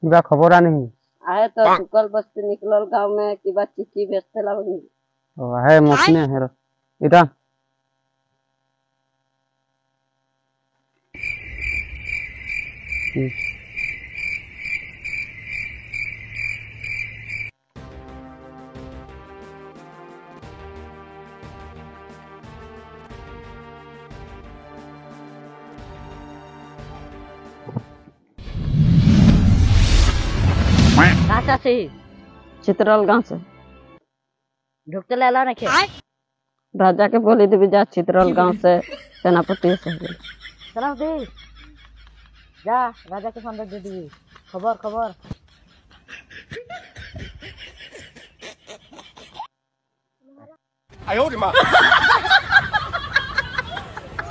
किबा खबर नहीं आए तो सुकल बस्ती निकलल गांव में किबा चिट्ठी भेजते लावनी है मसने है इटा कहाँ से चित्रल गांव से ढुकते लेला रखे राजा के बोली देवी जा चित्रल गांव से सेनापति से सेनापति जा राजा के संदेश दे दी खबर खबर आयो रे माँ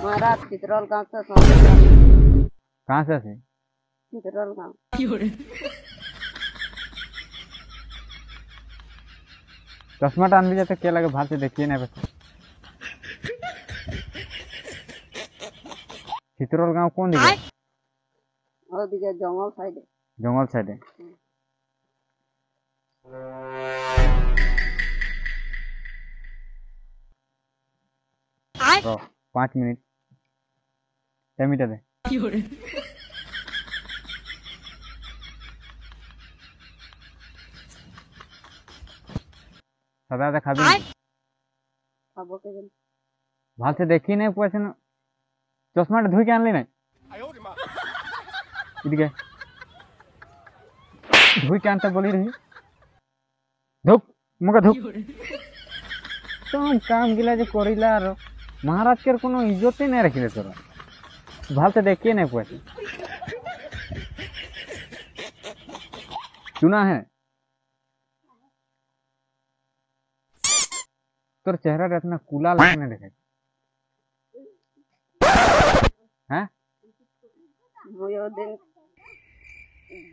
महाराज चित्रल गांव से कहाँ से चित्रल गांव चश्मा टान भी जाते क्या लगे बाहर से देखिए ना बस चित्रोल गांव कौन दिखे और दिखे जंगल साइड है तो 5 मिनट मीटर है सदा खाबी खाबो के जन भाल से देखी नहीं पैसे न चश्मा धुई के आनली नहीं आयो रे माँ इधर धुई के आनते बोली रही धुक मगा धुक तुम काम गिला जो करिला रो महाराज के कोनो इज्जत ही नहीं रखिले तोरा भाल से देखिए नहीं पैसे सुना है तोर चेहरा इतना कुला लगने देखे हैं वो दिन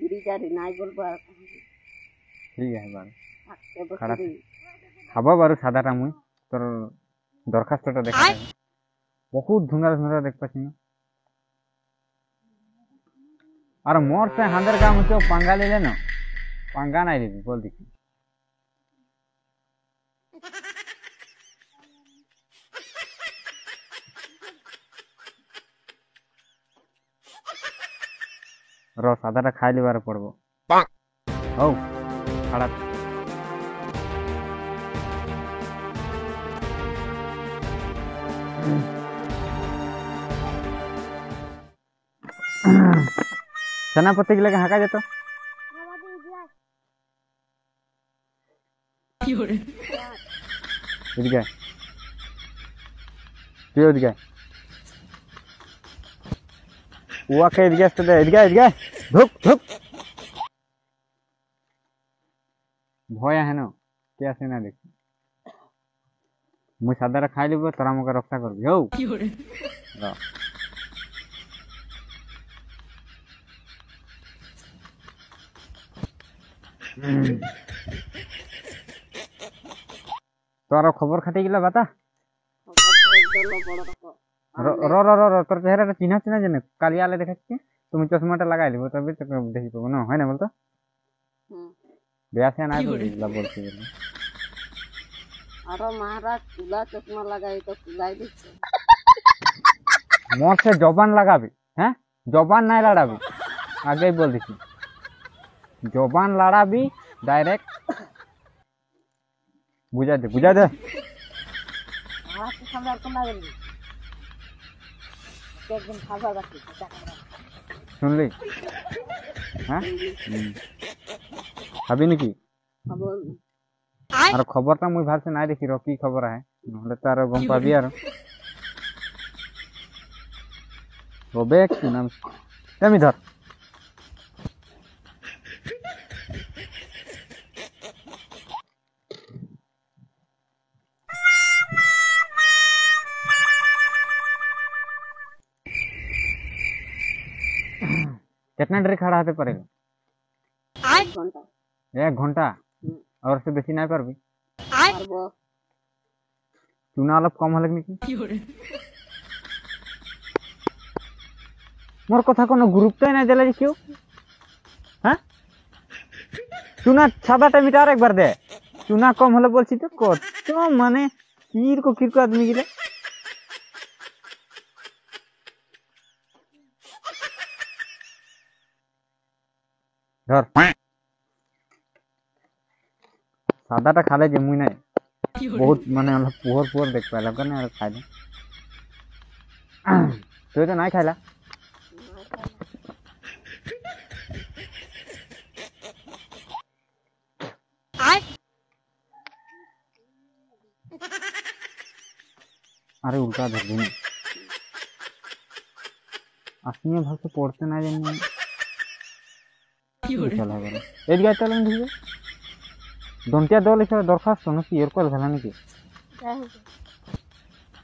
गिरी जा रही नाई बोल पा ठीक है बार खड़ा खाबो बारू सादाटा मुई तोर दरखास्तटा देखा बहुत धुंधला धुंधला देख पाछि ना और मोर से हांदर गाम तो पंगा ले लेनो पंगा नहीं लेबी बोल देखी रो सादाटा खाई लिबार पड़बो हौ खड़ा सेनापति के लगे हाका जेतो इधर क्यों इधर हुआ के इधर धुक धुक भया है ना क्या से ना देखी मुझे सादा खाई लिबो तोरा मके रक्षा करबी हौ तोरा खबर खाटी गिला बता रो रो रो रो तोर चेहरा चिन्हा चिन्हा जने कालिया ले देखा तुम चश्माटा लगाई लिबो तभी तक देखि पाबो ना है ना बोलतो ब्याह से ना बोलती अरे महाराज कुला चश्मा लगाई तो कुलाई दी मोर से जबान लगाबी हैं जबान नहीं लड़ाबी आगे ही बोल दी जबान लड़ाबी डायरेक्ट बुझा दे महाराज के सामने और ना गई एक दिन खाजा रखी सुन ली हाँ अभी नहीं की और खबर ता मुई भार से नहीं देखी रो की खबर है नहले तार गम पाबी यार रोबे की नाम तेम इधर कितना देर खड़ा होते पड़ेगा 1 घंटा और से बेसी नहीं पारबी चुना अलग कम हलक निकी मोर कथा कोनो गुरुत्व नहीं देला क्यों हाँ চুনা সাদাটা মিটা আর একবার দে। চুনা কম হলে বলছি তো কত মানে কিরকো আদমি গিলে। ধর সাদাটা খালে যে মুই নাই বহুত মানে অলপ পোহর দেখ পাইলাম কেন আর খাই না। তুই তো নাই খাইলা। আরে উল্টা ধরবি না, আপনি ভাবতে পড়তে না জানি এই গাড়ি চালান ঢুকবে দন্টিয়া দল হিসেবে দরখাস্ত নাকি এর কল খেলা নাকি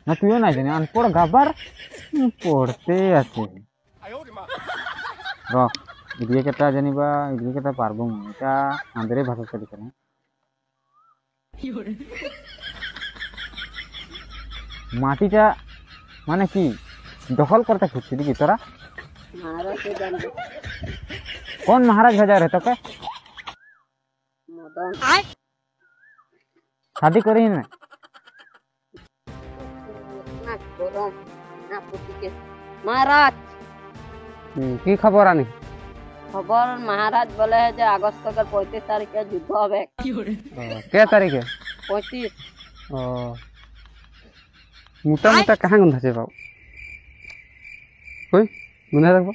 না তুইও নাই জানি আনপড় গাবার পড়তে আছে র এদিকে কেটা জানিবা এদিকে কেটা পারবো এটা আমাদের ভাষা চলি কেন মাটিটা মানে কি দখল করতে খুঁজছি দেখি তোরা কোন মহারাজ হাজার রে তোকে शादी करी ना महाराज की खबर आनी खबर महाराज बोले है जो अगस्त के 35 तारीख के युद्ध হবে क्या तारीख है 35 ओ मोटा कहाँ गंधा से बाबू कोई गुना रखबो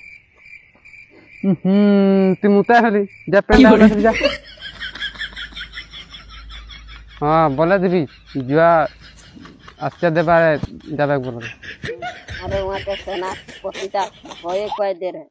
तू मोटा हली जा पेंडा जा हाँ बोले देवी जुआ आस्ते देबारे जाबे बोले अरे वहाँ के सेना पतिता होए कोई दे रहे